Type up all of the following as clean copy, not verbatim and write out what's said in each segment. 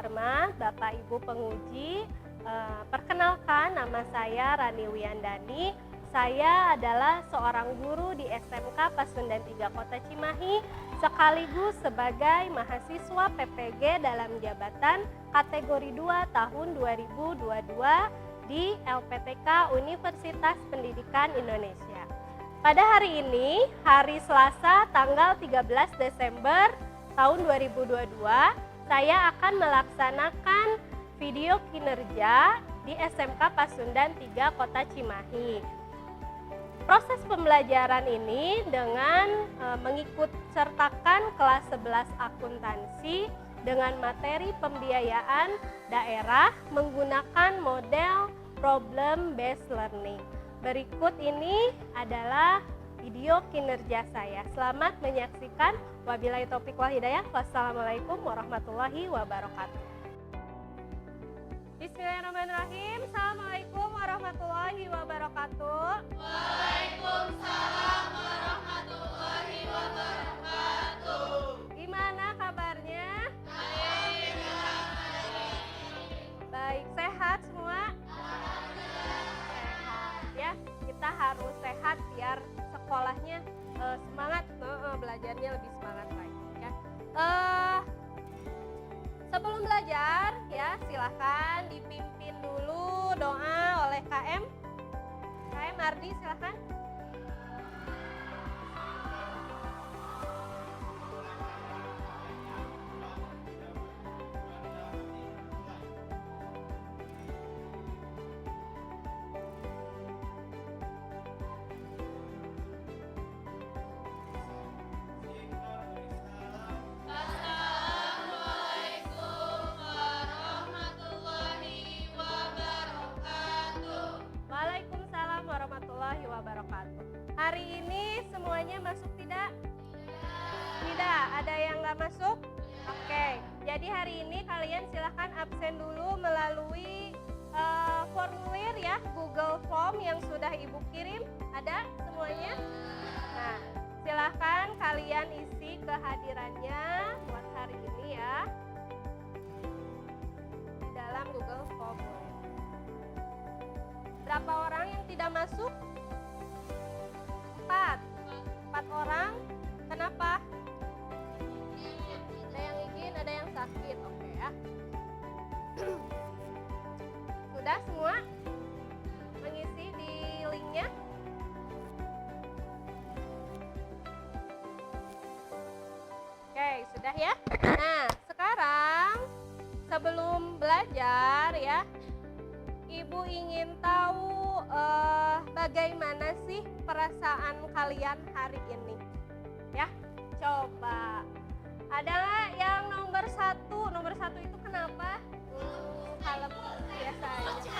terhormat Bapak Ibu penguji, perkenalkan nama saya Rani Wiyandani. Saya adalah seorang guru di SMK Pasundan 3 Kota Cimahi, sekaligus sebagai mahasiswa PPG dalam jabatan kategori 2 tahun 2022 di LPTK Universitas Pendidikan Indonesia. Pada hari ini, hari Selasa tanggal 13 Desember tahun 2022, saya akan melaksanakan video kinerja di SMK Pasundan 3 Kota Cimahi. Proses pembelajaran ini dengan mengikut sertakan kelas 11 akuntansi dengan materi pembiayaan daerah menggunakan model problem based learning. Berikut ini adalah video kinerja saya. Selamat menyaksikan. Wabillahi taufiq wal hidayah. Wassalamualaikum warahmatullahi wabarakatuh. Bismillahirrahmanirrahim. Assalamualaikum warahmatullahi wabarakatuh. Waalaikumsalam warahmatullahi wabarakatuh. Gimana kabarnya? Baik. Baik, sehat semua? Sehat ya. Kita harus sehat biar sekolahnya semangat, belajarnya lebih semangat lagi ya. Sebelum belajar ya, silahkan dipimpin dulu doa oleh KM Ardi, silahkan. Assalamualaikum warahmatullahi wabarakatuh. Waalaikumsalam warahmatullahi wabarakatuh. Hari ini semuanya masuk tidak? Tidak. Ada yang nggak masuk? Oke. Jadi hari ini kalian silahkan absen dulu melalui formulir ya, Google Form yang sudah Ibu kirim. Ada semuanya? Nah, silahkan kalian isi kehadirannya buat hari ini ya di dalam Google Form. Berapa orang yang tidak masuk? 4 orang. Kenapa? Ada yang izin, ada yang sakit. Oke ya. Sudah semua mengisi di linknya? Oke, sudah ya. Nah, sekarang sebelum belajar ya, Ibu ingin tahu bagaimana sih perasaan kalian hari ini? Ya, coba. Ada nggak yang nomor 1? Nomor 1 itu kenapa? Kalem biasa aja.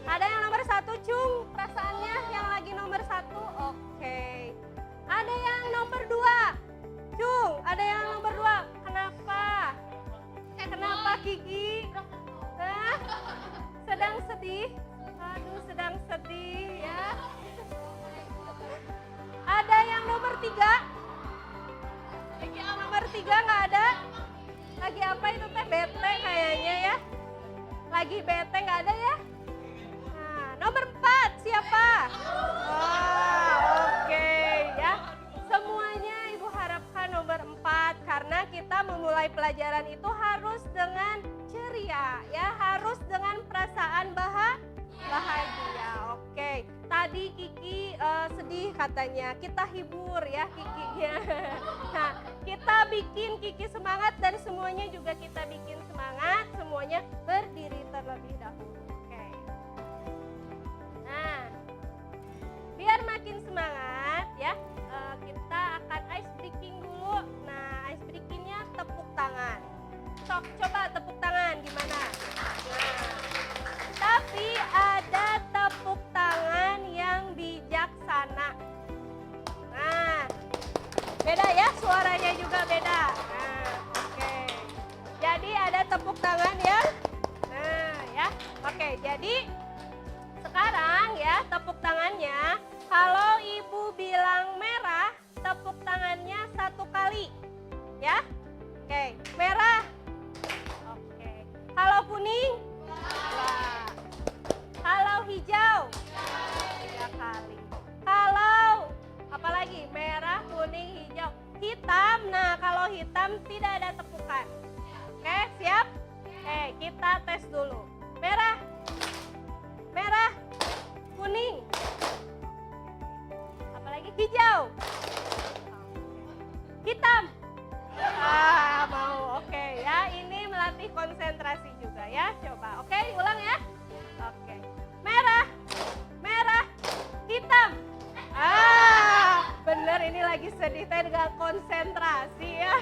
Ada yang nomor 1, Cung? Perasaannya yang lagi nomor 1? Oke. Ada yang nomor 2? Cung, ada yang nomor 2? Kenapa? Kenapa Kiki? Hah? Sedang sedih? Aduh, sedang sedih ya. Ada yang nomor 3? Nomor 3 nggak ada? Lagi apa itu teh? Bete kayaknya ya. Lagi bete nggak ada ya? Nah, nomor 4 siapa? Oke ya. Semuanya Ibu harapkan nomor 4 karena kita memulai pelajaran itu harus dengan ceria ya, harus dengan perasaan bahagia. Oke. Tadi Kiki sedih katanya, kita hibur ya Kikinya. Nah, kita bikin Kiki semangat dan semuanya juga kita bikin semangat. Semuanya berdiri terlebih dahulu. Oke. Nah, biar makin semangat ya, kita akan ice breaking dulu. Nah, ice breakingnya tepuk tangan. Sok, coba tepuk tangan gimana? Nah, tapi ada tepuk tangan yang bijaksana. Nah, beda ya, suaranya juga beda. Nah, oke. Jadi ada tepuk tangan yang, nah ya, oke. Jadi sekarang ya tepuk tangannya, kalau Ibu bilang merah, tepuk tangannya 1 kali, ya. Oke, merah. konsentrasi juga ya. Coba, oke, ulang ya. Oke. Merah, merah, hitam. Bener ini lagi sedih, teh nggak konsentrasi ya.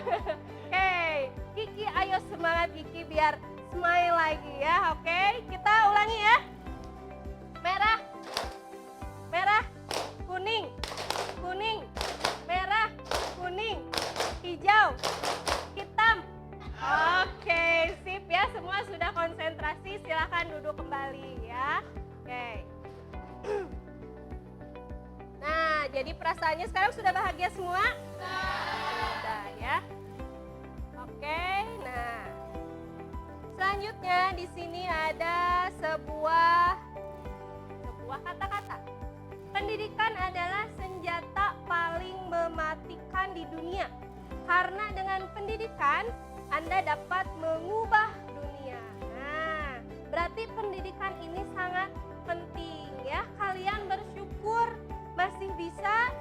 Oke, Kiki ayo semangat Kiki biar smile lagi ya. Oke, kita ulangi ya. Merah, merah, kuning, kuning, merah, kuning, hijau, hitam. Oke, sip ya, semua sudah konsentrasi, silahkan duduk kembali ya. Oke. Nah, jadi perasaannya sekarang sudah bahagia semua? Sudah ya. Oke, nah. Selanjutnya di sini ada sebuah kata-kata. Pendidikan adalah senjata paling mematikan di dunia. Karena dengan pendidikan Anda dapat mengubah dunia. Nah, berarti pendidikan ini sangat penting ya. Kalian bersyukur masih bisa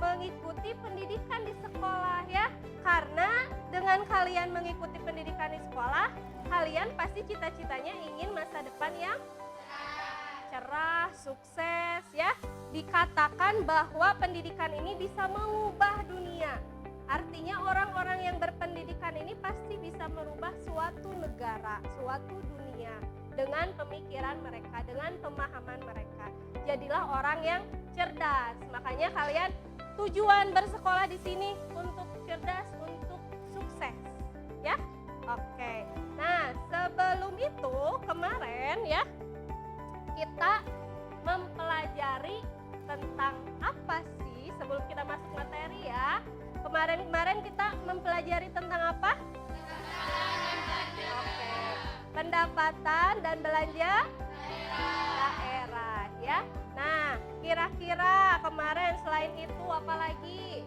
mengikuti pendidikan di sekolah ya. Karena dengan kalian mengikuti pendidikan di sekolah, kalian pasti cita-citanya ingin masa depan yang cerah, sukses ya. Dikatakan bahwa pendidikan ini bisa mengubah dunia. Artinya orang-orang yang berpendidikan ini pasti bisa merubah suatu negara, suatu dunia dengan pemikiran mereka, dengan pemahaman mereka. Jadilah orang yang cerdas. Makanya kalian tujuan bersekolah di sini untuk cerdas, untuk sukses. Ya? Oke. Nah, sebelum itu kemarin ya kita mempelajari tentang apa sih sebelum kita masuk materi ya. Kemarin kita mempelajari tentang apa? Oke. Pendapatan dan belanja daerah ya. Nah, kira-kira kemarin selain itu apa lagi?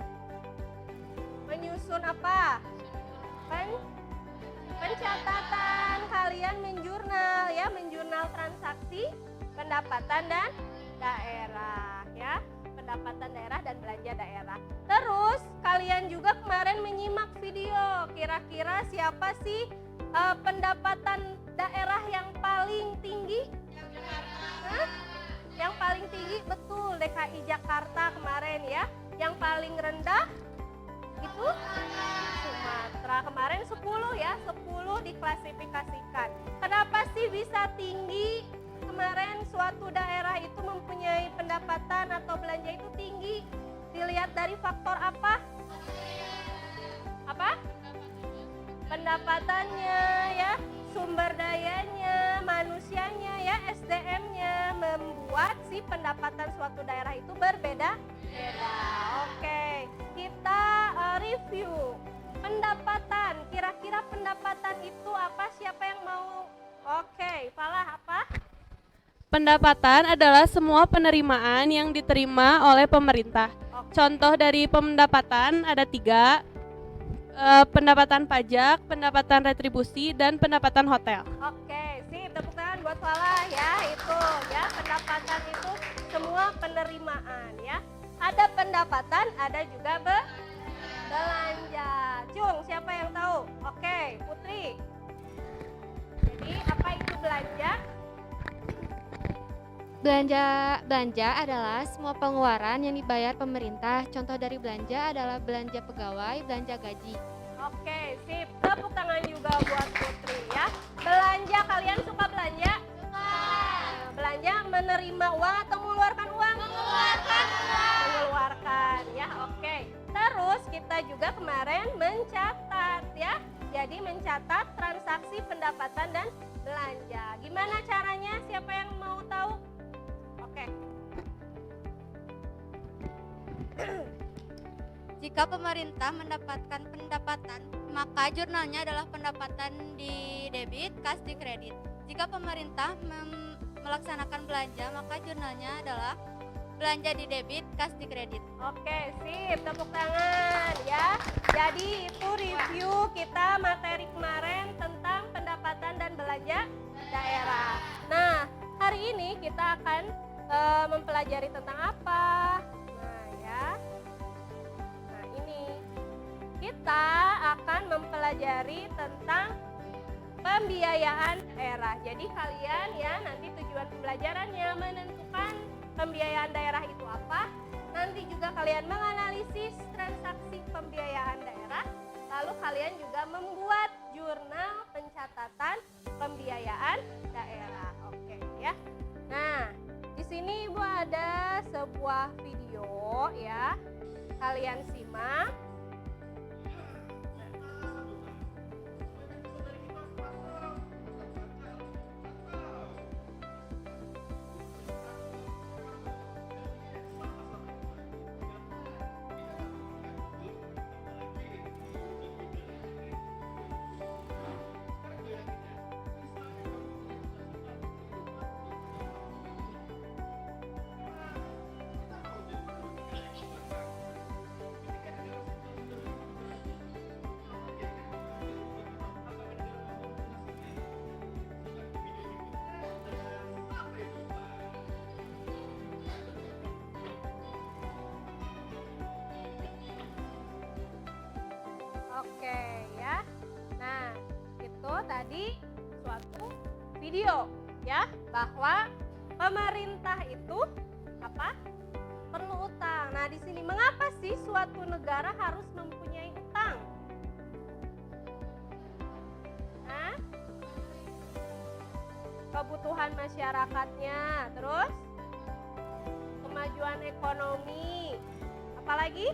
Menyusun apa? Pencatatan, kalian menjurnal ya, menjurnal transaksi pendapatan dan daerah ya. Pendapatan daerah dan belanja daerah. Terus kalian juga kemarin menyimak video. Kira-kira siapa sih pendapatan daerah yang paling tinggi? Yang paling tinggi betul DKI Jakarta kemarin ya. Yang paling rendah itu Sumatera. Kemarin 10 ya, 10 diklasifikasikan. Kenapa sih bisa tinggi? Kemarin suatu daerah itu mempunyai pendapatan atau belanja itu tinggi. Dilihat dari faktor apa? Apa? Pendapatannya ya, sumber dayanya, manusianya ya, SDM-nya membuat si pendapatan suatu daerah itu berbeda-beda. Oke, kita review pendapatan. Kira-kira pendapatan itu apa? Siapa yang mau? Oke, Falah apa? Pendapatan adalah semua penerimaan yang diterima oleh pemerintah. Contoh dari pendapatan ada 3, pendapatan pajak, pendapatan retribusi, dan pendapatan hotel. Oke, sip, tepuk tangan buat Falah ya, itu ya, pendapatan itu semua penerimaan ya. Ada pendapatan, ada juga belanja. Cung, siapa yang tahu? Oke, Putri. Jadi apa itu belanja? Belanja adalah semua pengeluaran yang dibayar pemerintah. Contoh dari belanja adalah belanja pegawai, belanja gaji. Oke, sip. Tepuk tangan juga buat Putri ya. Belanja, kalian suka belanja? Suka. Belanja menerima uang atau mengeluarkan uang? Mengeluarkan uang. Mengeluarkan ya, oke. Terus kita juga kemarin mencatat ya. Jadi mencatat transaksi pendapatan dan belanja. Gimana caranya? Siapa yang mau tahu? Oke. Jika pemerintah mendapatkan pendapatan, maka jurnalnya adalah pendapatan di debit, kas di kredit. Jika pemerintah melaksanakan belanja, maka jurnalnya adalah belanja di debit, kas di kredit. Oke, sip. Tepuk tangan ya. Jadi itu review kita materi kemarin tentang pendapatan dan belanja daerah. Nah, hari ini kita akan mempelajari tentang apa? Nah ya, nah ini kita akan mempelajari tentang pembiayaan daerah. Jadi kalian ya nanti tujuan pembelajarannya menentukan pembiayaan daerah itu apa. Nanti juga kalian menganalisis transaksi pembiayaan daerah. Lalu kalian juga membuat jurnal pencatatan pembiayaan daerah. Oke ya. Nah, di sini Ibu ada sebuah video ya. Kalian simak. Oke ya. Nah, itu tadi suatu video ya bahwa pemerintah itu apa? Perlu utang. Nah, di sini mengapa sih suatu negara harus mempunyai utang? Nah, kebutuhan masyarakatnya, terus kemajuan ekonomi, apalagi?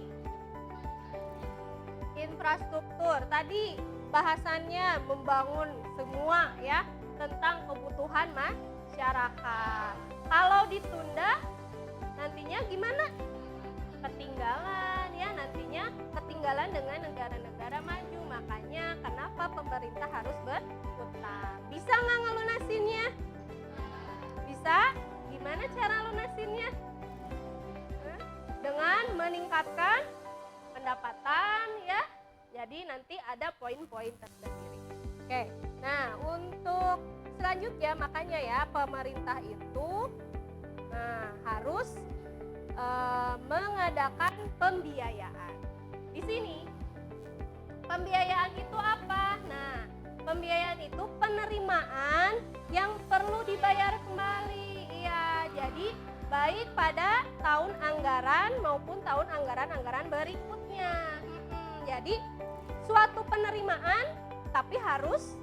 Infrastruktur. Tadi bahasannya membangun semua ya tentang kebutuhan masyarakat. Kalau ditunda nantinya gimana? Ketinggalan ya, nantinya ketinggalan dengan negara-negara maju. Makanya kenapa pemerintah harus berutang? Bisa nggak ngelunasinnya? Bisa? Gimana cara lunasinnya? Dengan meningkatkan pendapatan ya. Jadi nanti ada poin-poin tersendiri. Oke. Nah, untuk selanjutnya makanya ya pemerintah itu harus mengadakan pembiayaan. Di sini pembiayaan itu apa? Nah, pembiayaan itu penerimaan yang perlu dibayar kembali. Iya, jadi baik pada tahun anggaran maupun tahun anggaran berikutnya. Jadi suatu penerimaan tapi harus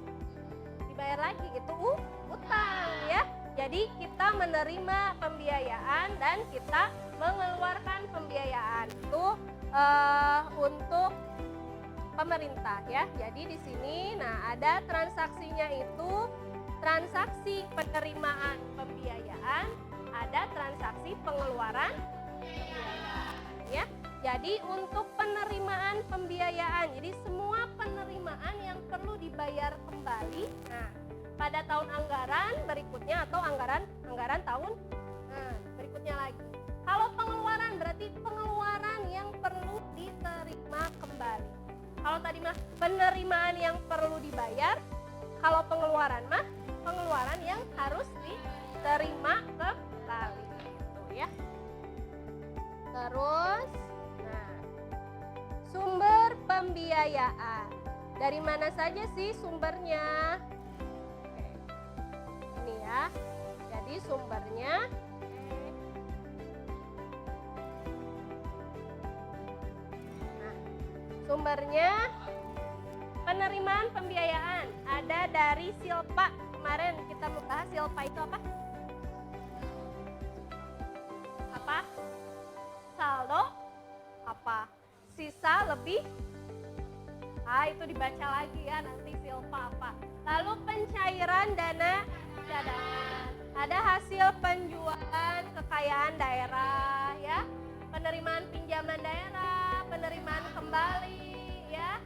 dibayar lagi, itu utang ya. Jadi kita menerima pembiayaan dan kita mengeluarkan pembiayaan itu untuk pemerintah ya. Jadi di sini ada transaksinya itu transaksi penerimaan pembiayaan, ada transaksi pengeluaran pembiayaan ya. Jadi untuk penerimaan pembiayaan, jadi semua penerimaan yang perlu dibayar kembali. Nah, pada tahun anggaran berikutnya atau anggaran tahun berikutnya lagi. Kalau pengeluaran berarti pengeluaran yang perlu diterima kembali. Kalau tadi mah penerimaan yang perlu dibayar, kalau pengeluaran mah pengeluaran yang harus diterima kembali gitu ya. Terus sumber pembiayaan. Dari mana saja sih sumbernya? Oke. Ini ya. Jadi sumbernya sumbernya penerimaan pembiayaan ada dari silpa. Kemarin kita membahas silpa itu apa? Apa? Saldo apa? Sisa lebih itu dibaca lagi ya nanti silpa apa. Lalu pencairan dana cadangan, ada hasil penjualan kekayaan daerah ya, penerimaan pinjaman daerah, penerimaan kembali ya.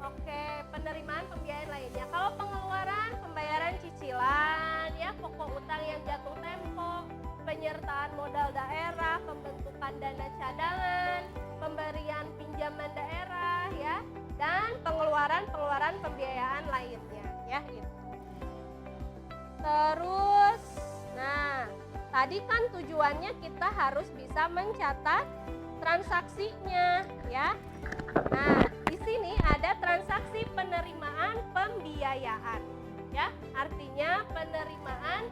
Oke, penerimaan pembiayaan lainnya. Kalau pengeluaran, pembayaran cicilan ya, pokok utang yang jatuh tempo, penyertaan modal daerah, pembentukan dana cadangan, pemberian pinjaman daerah ya, dan pengeluaran pembiayaan lainnya ya gitu. Terus tadi kan tujuannya kita harus bisa mencatat transaksinya ya. Nah, di sini ada transaksi penerimaan pembiayaan. terjadinya penerimaan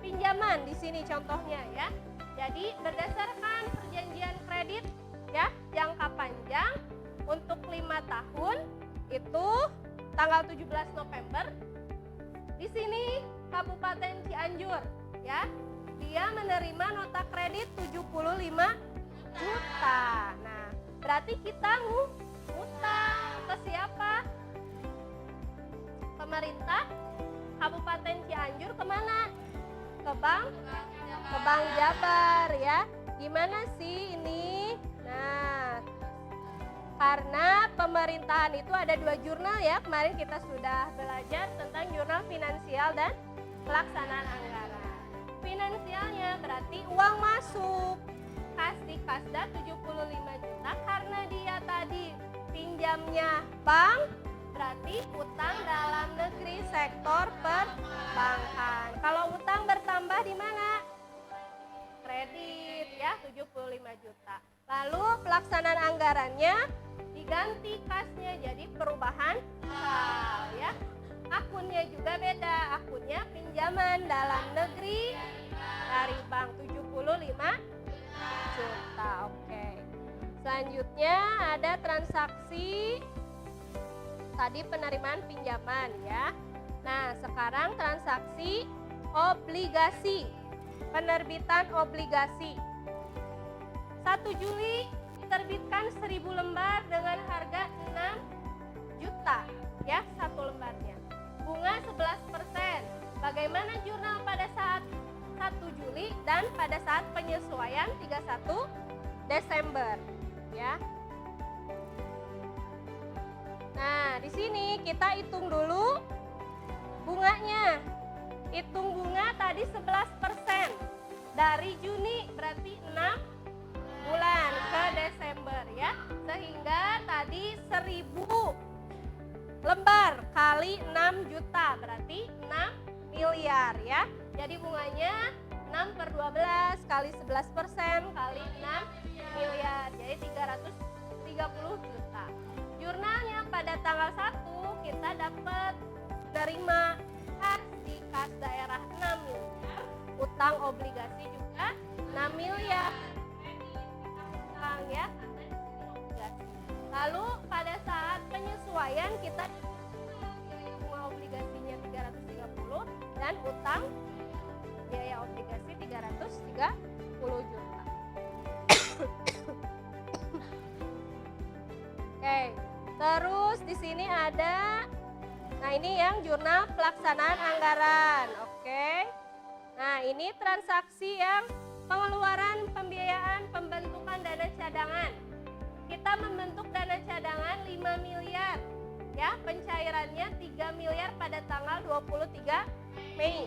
pinjaman di sini contohnya ya. Jadi berdasarkan perjanjian kredit ya jangka panjang untuk 5 tahun itu tanggal 17 November di sini Kabupaten Cianjur ya dia menerima nota kredit 75 juta. Nah, berarti kita ngutang ke siapa? Pemerintah Kabupaten Cianjur kemana? Ke Bank Jabar ya. Gimana sih ini? Nah, karena pemerintahan itu ada 2 jurnal ya. Kemarin kita sudah belajar tentang jurnal finansial dan pelaksanaan anggaran. Finansialnya berarti uang masuk. Kas di Kasda 75 juta karena dia tadi pinjamnya bank, berarti utang dalam negeri sektor perbankan. Kalau utang bertambah di mana? Kredit ya 75 juta. Lalu pelaksanaan anggarannya diganti kasnya jadi perubahan sal ya. Akunnya juga beda, akunnya pinjaman dalam negeri dari bank 75 juta. Oke. Selanjutnya ada transaksi tadi penerimaan pinjaman ya. Nah, sekarang transaksi obligasi. Penerbitan obligasi. 1 Juli diterbitkan 1000 lembar dengan harga 6 juta ya satu lembarnya. Bunga 11%. Bagaimana jurnal pada saat 1 Juli dan pada saat penyesuaian 31 Desember ya. Nah, di sini kita hitung dulu bunganya. Hitung bunga tadi 11% dari Juni berarti 6 bulan ke Desember ya. Sehingga tadi 1000 lembar kali 6 juta berarti 6 miliar ya. Jadi bunganya 6/12 kali 11% kali 6 miliar. Jadi 330 juta. Jurnalnya pada tanggal 1 kita dapat terima kas di kas daerah 6 miliar. Utang obligasi juga 6 miliar. Utang ya. Lalu pada saat penyesuaian kita bunga obligasinya 330 dan utang biaya obligasi 330 juta. Oke, terus di sini ada, nah ini yang jurnal pelaksanaan anggaran. Oke, nah ini transaksi yang pengeluaran pembiayaan pembentukan dana cadangan. Kita membentuk dana cadangan 5 miliar ya, pencairannya 3 miliar pada tanggal 23 Mei.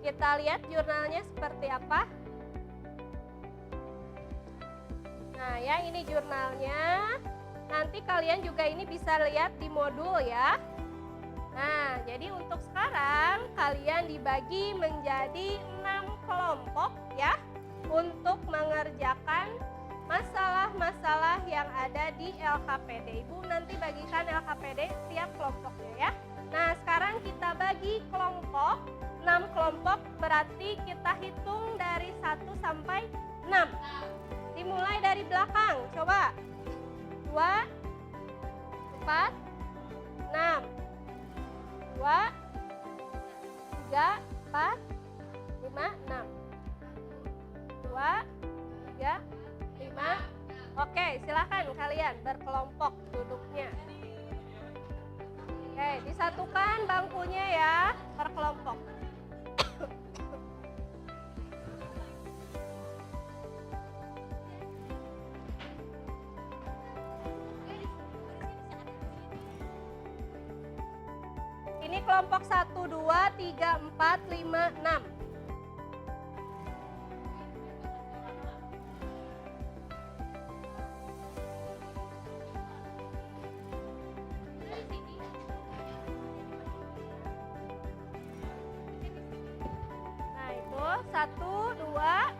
Kita lihat jurnalnya seperti apa. Nah ya, ini jurnalnya. Nanti kalian juga ini bisa lihat di modul ya. Nah, jadi untuk sekarang kalian dibagi menjadi 6 kelompok ya untuk mengerjakan masalah-masalah yang ada di LKPD. Ibu nanti bagikan LKPD tiap kelompoknya ya. Nah, sekarang kita bagi kelompok, 6 kelompok berarti kita hitung dari 1 sampai 6. Dimulai dari belakang, coba. 2, 4, 6. 2, 3, 4, 5, 6. 2, 3, 5. Oke, silakan kalian berkelompok duduknya. Oke, disatukan bangkunya ya, berkelompok. Ini kelompok 1, 2, 3, 4, 5, 6. Nah itu 1, 2.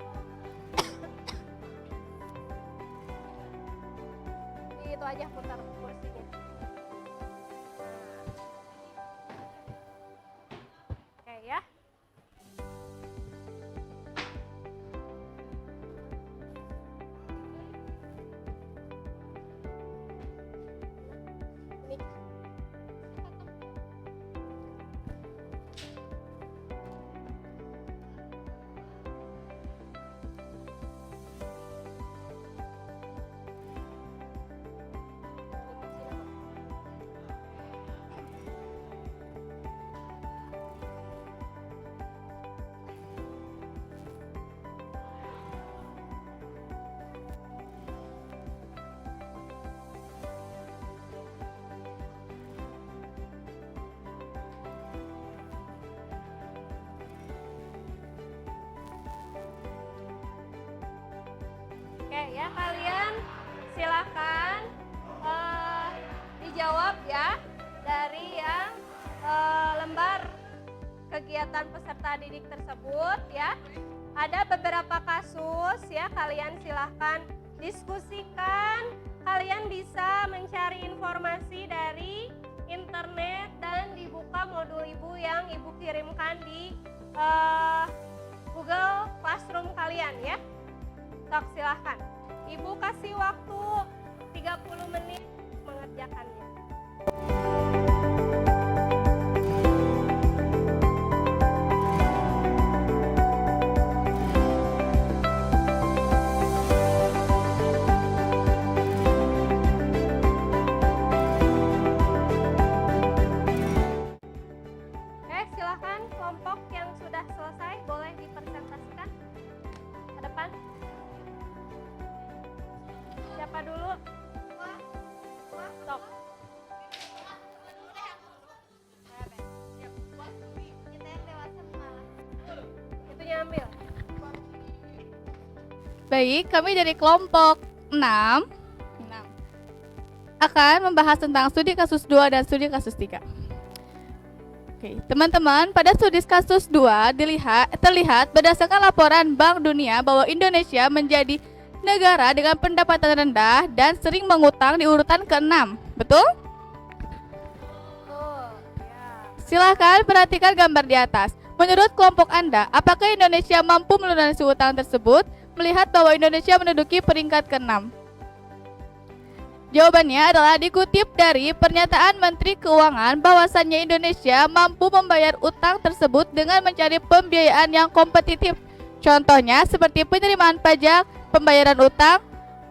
Itu aja putar kursinya. Oke, ya kalian silakan dijawab ya dari yang lembar kegiatan peserta didik tersebut ya. Ada beberapa kasus ya, kalian silahkan diskusikan. Kalian bisa mencari informasi dari internet dan dibuka modul ibu yang ibu kirimkan di Google Classroom kalian ya. Sok silahkan. Ibu kasih waktu 30 menit mengerjakannya. Oke, silahkan kelompok yang sudah selesai boleh dipresentasikan ke depan. Siapa dulu? Sok. Kita yang dewasa malah. Itunya ambil. Baik, kami dari kelompok 6 akan membahas tentang studi kasus 2 dan studi kasus 3. Oke, teman-teman, pada studi kasus 2 terlihat berdasarkan laporan Bank Dunia bahwa Indonesia menjadi negara dengan pendapatan rendah dan sering mengutang di urutan ke-6. Betul? Tuh, ya. Silahkan perhatikan gambar di atas. Menurut kelompok Anda, apakah Indonesia mampu melunasi utang tersebut? Melihat bahwa Indonesia menduduki peringkat ke-6. Jawabannya adalah dikutip dari pernyataan Menteri Keuangan bahwasannya Indonesia mampu membayar utang tersebut dengan mencari pembiayaan yang kompetitif. Contohnya seperti penerimaan pajak, pembayaran utang,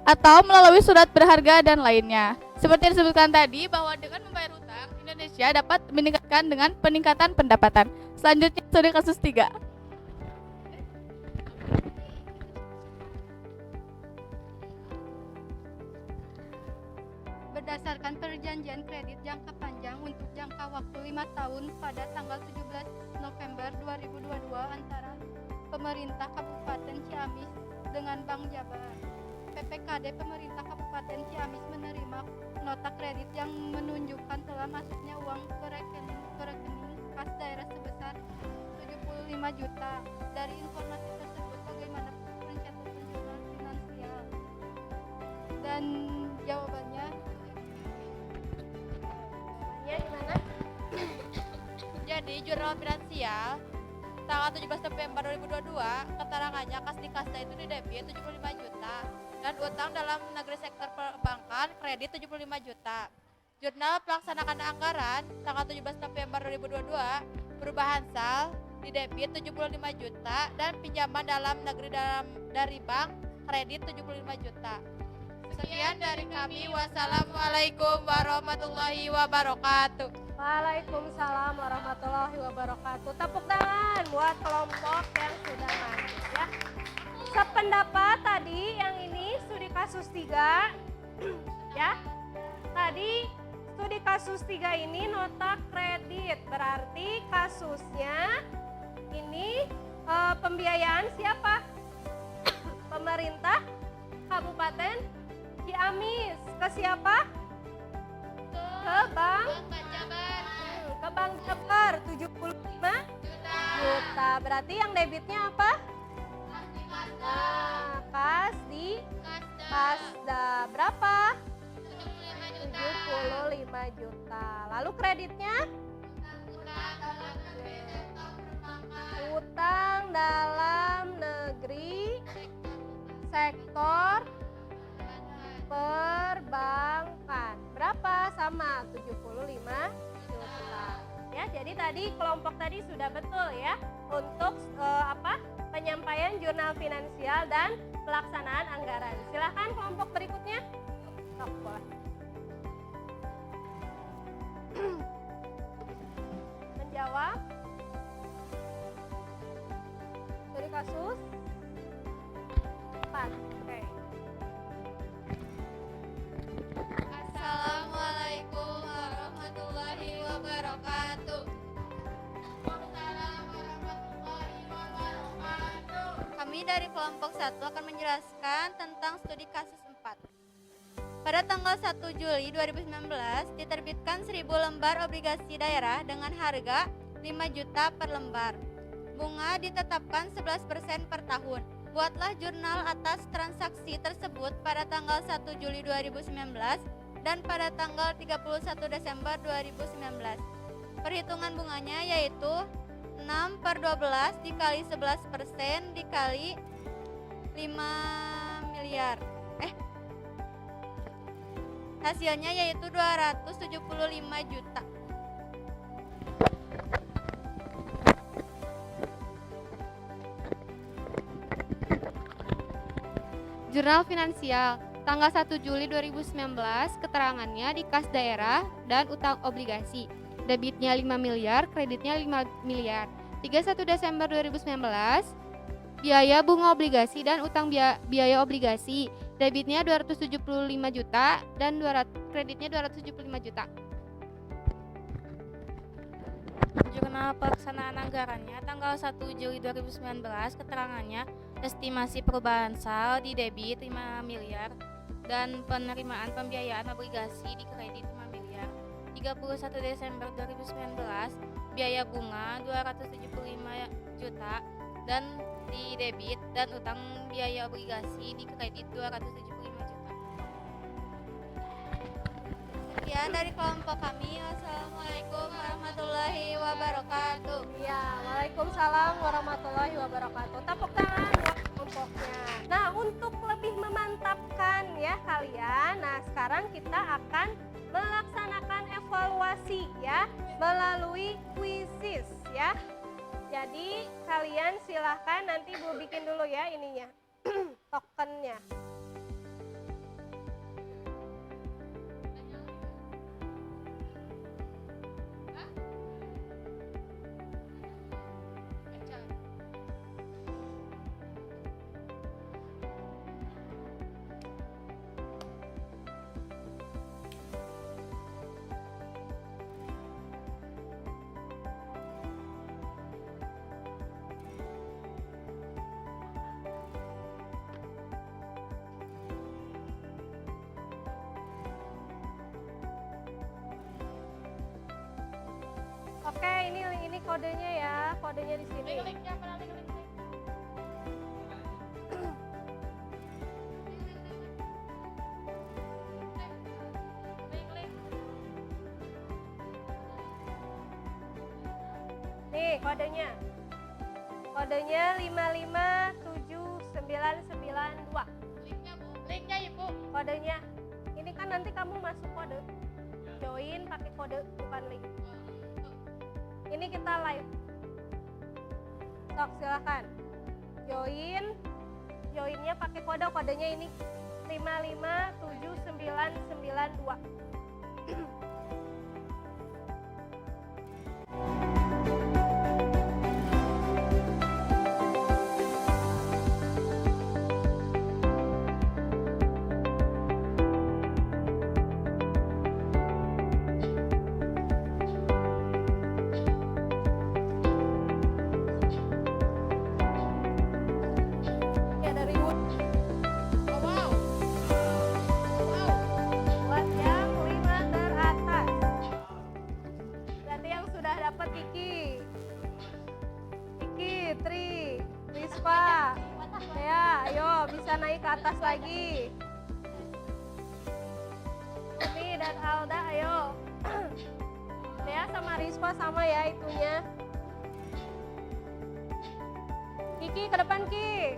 atau melalui surat berharga dan lainnya. Seperti yang disebutkan tadi bahwa dengan membayar utang, Indonesia dapat meningkatkan dengan peningkatan pendapatan. Selanjutnya studi kasus 3. Berdasarkan perjanjian kredit jangka panjang untuk jangka waktu 5 tahun pada tanggal 17 November 2022 antara pemerintah Kabupaten Ciamis dengan Bank Jabar. PPKD pemerintah Kabupaten Ciamis menerima nota kredit yang menunjukkan telah masuknya uang ke rekening kas daerah sebesar 75 juta. Dari informasi tersebut bagaimana pencatatan jurnal finansial? Dan jawabannya Gimana? Jadi jurnal finansial tanggal 17 November 2022 keterangannya kas di kasta itu didebit 75 juta dan utang dalam negeri sektor perbankan kredit 75 juta. Jurnal pelaksanaan anggaran tanggal 17 November 2022 perubahan sal didebit 75 juta dan pinjaman dalam negeri dari bank kredit 75 juta. Sekian dari kami. Wassalamualaikum warahmatullahi wabarakatuh. Waalaikumsalam warahmatullahi wabarakatuh. Tepuk tangan buat kelompok yang sudah maju ya. Sependapat tadi yang ini studi kasus 3 ya. Tadi studi kasus 3 ini nota kredit, berarti kasusnya ini pembiayaan siapa? Pemerintah Kabupaten Ciamis. Ke siapa? Ke Bank ke Bank Jabar 75 juta. Berarti yang debitnya apa? Nah, kas di Kasda. Berapa? 75 juta. Lalu kreditnya? Utang dalam negeri sektor perbankan. Berapa? Sama 75 juta. Ya, jadi tadi kelompok tadi sudah betul ya untuk penyampaian jurnal finansial dan pelaksanaan anggaran. Silahkan kelompok berikutnya. Sok, boleh. Menjawab. Studi kasus 4. Oke. Assalamualaikum warahmatullahi wabarakatuh. Kami dari kelompok 1 akan menjelaskan tentang studi kasus 4. Pada tanggal 1 Juli 2019 diterbitkan 1000 lembar obligasi daerah dengan harga 5 juta per lembar. Bunga ditetapkan 11% per tahun. Buatlah jurnal atas transaksi tersebut pada tanggal 1 Juli 2019 dan pada tanggal 31 Desember 2019. Perhitungan bunganya yaitu 6/12 dikali 11% dikali 5 miliar. Hasilnya yaitu 275 juta. Jurnal finansial tanggal 1 Juli 2019, keterangannya di kas daerah dan utang obligasi. Debitnya 5 miliar, kreditnya 5 miliar. 31 Desember 2019, biaya bunga obligasi dan utang biaya obligasi. Debitnya 275 juta dan kreditnya 275 juta. Jurnal pelaksanaan anggarannya tanggal 1 Juli 2019, keterangannya estimasi perubahan saldo di debit 5 miliar dan penerimaan pembiayaan obligasi di kredit 5 miliar. 31 Desember 2019, biaya bunga 275 juta dan di debit dan utang biaya obligasi di kredit 275 juta. Sekian dari kelompok kami. Wassalamualaikum warahmatullahi wabarakatuh. Ya, waalaikumsalam warahmatullahi wabarakatuh. Tepuk tangan buat kelompoknya. Nah, untuk lebih memantapkan ya kalian, nah sekarang kita akan melaksanakan evaluasi ya melalui quizzes ya. Jadi kalian silahkan nanti Bu bikin dulu ya ininya tokennya. Oke, ini kodenya ya, kodenya di sini. Nih kodenya. Kodenya 557992. Linknya Ibu. Kodenya. Ini kan nanti kamu masuk kode. Join pakai kode bukan link. Ini kita live. Sok silakan. Joinnya pakai kode, kodenya ini 557992. Ya dari buat yang 5 teratas. Berarti yang sudah dapat Kiki, Tri, Rispa. Ya, ayo bisa naik ke atas lagi. Umi dan Alda, ayo. Dea sama Rispa sama ya itunya. Kiki ke depan Ki.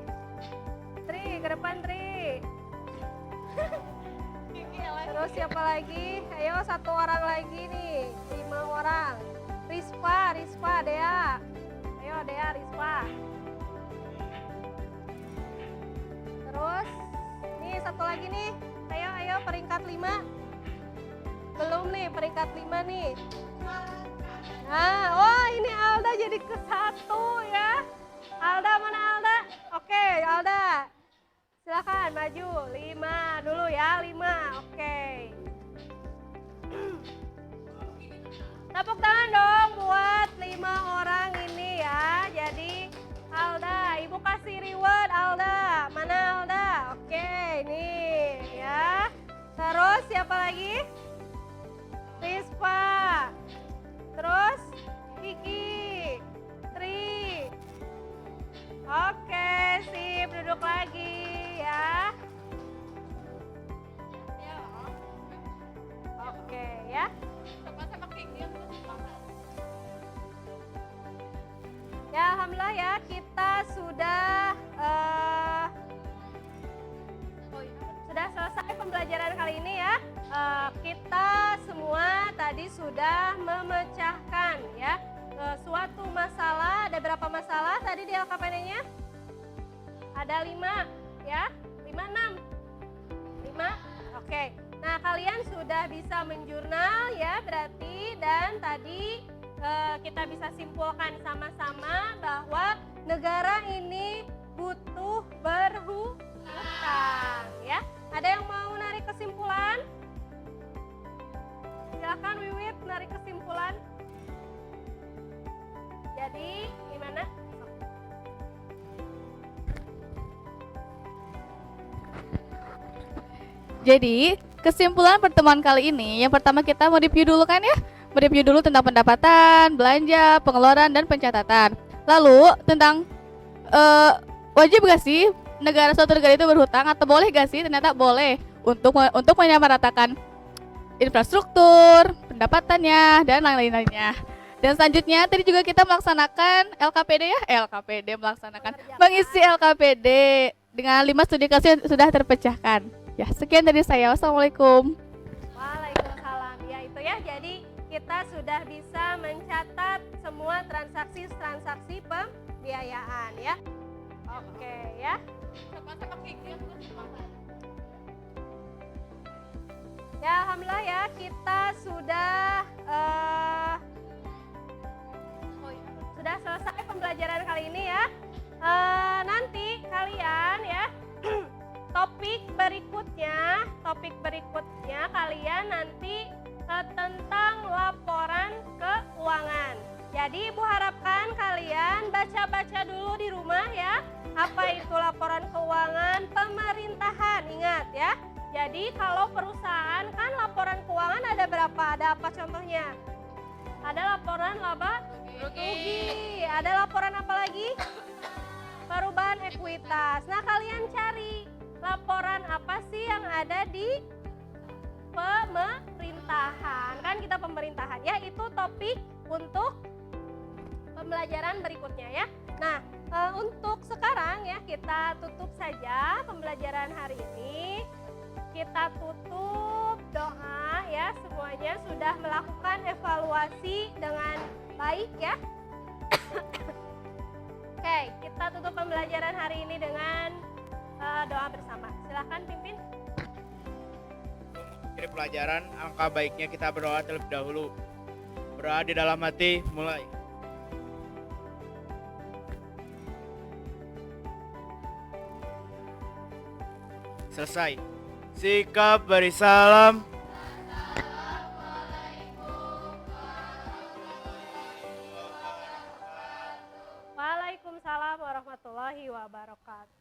Tri ke depan Tri. Terus siapa lagi? Ayo satu orang lagi nih, 5 orang. Rispa, Dea. Ayo Dea, Rispa. Terus, nih satu lagi nih. Ayo peringkat 5. Belum nih, peringkat 5 nih. Nah, oh ini Alda jadi ke 1 ya. Alda mana Alda? Oke, Alda. Silakan maju 5 dulu ya, 5. Oke. Tepuk tangan dong buat 5 orang ini ya. Jadi Alda, Ibu kasih reward siapa lagi? Rispa. Terus Kiki. Tri. Oke, sip, duduk lagi ya. Oke ya. Ya, alhamdulillah ya, kita sudah selesai pembelajaran kali ini ya. Kita semua tadi sudah memecahkan ya suatu masalah. Ada berapa masalah tadi di LKPD-nya? Ada 5 ya, 5, 6 5. Oke, nah kalian sudah bisa menjurnal ya berarti, dan tadi kita bisa simpulkan sama-sama bahwa negara ini butuh berhutang ya. Ada yang mau narik kesimpulan? Silakan Wiwit narik kesimpulan. Jadi gimana? Jadi, kesimpulan pertemuan kali ini, yang pertama kita mau review dulu kan ya? Mereview dulu tentang pendapatan, belanja, pengeluaran, dan pencatatan. Lalu, tentang wajib gak sih suatu negara itu berhutang, atau boleh gak sih? Ternyata boleh untuk menyamaratakan infrastruktur, pendapatannya, dan lain-lainnya. Dan selanjutnya tadi juga kita melaksanakan LKPD ya, mengisi LKPD dengan 5 studi kasus yang sudah terpecahkan. Ya, sekian dari saya. Wassalamualaikum. Waalaikumsalam. Ya itu ya. Jadi kita sudah bisa mencatat semua transaksi pembiayaan ya. Oke ya. Ya, alhamdulillah ya, kita sudah selesai pembelajaran kali ini ya. Nanti kalian ya topik berikutnya kalian nanti tentang laporan keuangan. Jadi Ibu harapkan kalian baca-baca dulu di rumah ya. Apa itu laporan keuangan pemerintahan? Ingat ya. Jadi kalau perusahaan kan laporan keuangan ada berapa? Ada apa contohnya? Ada laporan laba rugi. Ada laporan apa lagi? Perubahan ekuitas. Nah, kalian cari laporan apa sih yang ada di pemerintahan. Kan kita pemerintahan ya, itu topik untuk pembelajaran berikutnya ya. Nah, untuk sekarang ya kita tutup saja pembelajaran hari ini. Kita tutup doa ya, semuanya sudah melakukan evaluasi dengan baik ya. Oke, kita tutup pembelajaran hari ini dengan doa bersama. Silakan pimpin. Dari pelajaran, alangkah baiknya kita berdoa terlebih dahulu. Berdoa di dalam hati, mulai. Selesai. Sikap beri salam. Waalaikumsalam warahmatullahi wabarakatuh.